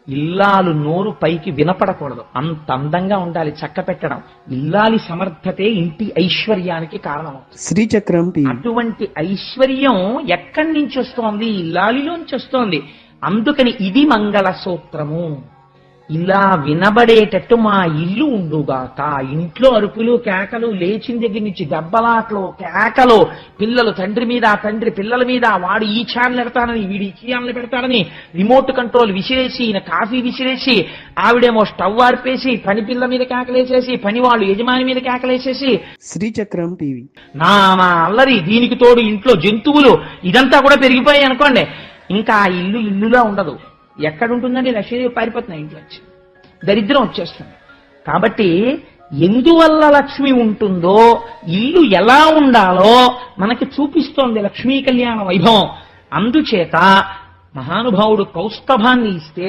ఇల్లాలు నోరు పైకి వినపడకూడదు, అంత అందంగా ఉండాలి చక్క పెట్టడం. ఇల్లాలి సమర్థతే ఇంటి ఐశ్వర్యానికి కారణం. శ్రీచక్రం టీవీ. అటువంటి ఐశ్వర్యం ఎక్కడి నుంచి వస్తోంది? ఇల్లాలిలోంచి వస్తోంది. అందుకని ఇది మంగళ సూత్రము. ఇలా వినబడేటట్టు మా ఇల్లు ఉండుగాక. ఇంట్లో అరుపులు కేకలు, లేచిన దగ్గర నుంచి దెబ్బలాట్లు కేకలు, పిల్లలు తండ్రి మీద, తండ్రి పిల్లల మీద, వాడు ఈ ఛానల్ పెడతాడని వీడు ఈ ఛానల్ పెడతాడని రిమోట్ కంట్రోల్ విసిరేసి, ఈయన కాఫీ విసిరేసి, ఆవిడేమో స్టవ్ ఆర్పేసి పని పిల్ల మీద కేకలేసేసి, పని వాళ్ళు యజమాని మీద కేకలేసేసి, శ్రీచక్రం టీవీ. నా అల్లరి, దీనికి తోడు ఇంట్లో జంతువులు, ఇదంతా కూడా పెరిగిపోయాయి అనుకోండి, ఇంకా ఆ ఇల్లు ఇల్లులా ఉండదు. ఎక్కడుంటుందండి? లక్ష్మీదేవి పారిపోతున్నాయి ఇంట్లోంచి, దరిద్రం వచ్చేస్తుంది. కాబట్టి ఎందువల్ల లక్ష్మి ఉంటుందో, ఇల్లు ఎలా ఉండాలో మనకి చూపిస్తోంది లక్ష్మీ కళ్యాణ వైభవం. అందుచేత మహానుభావుడు కౌస్తభాన్ని ఇస్తే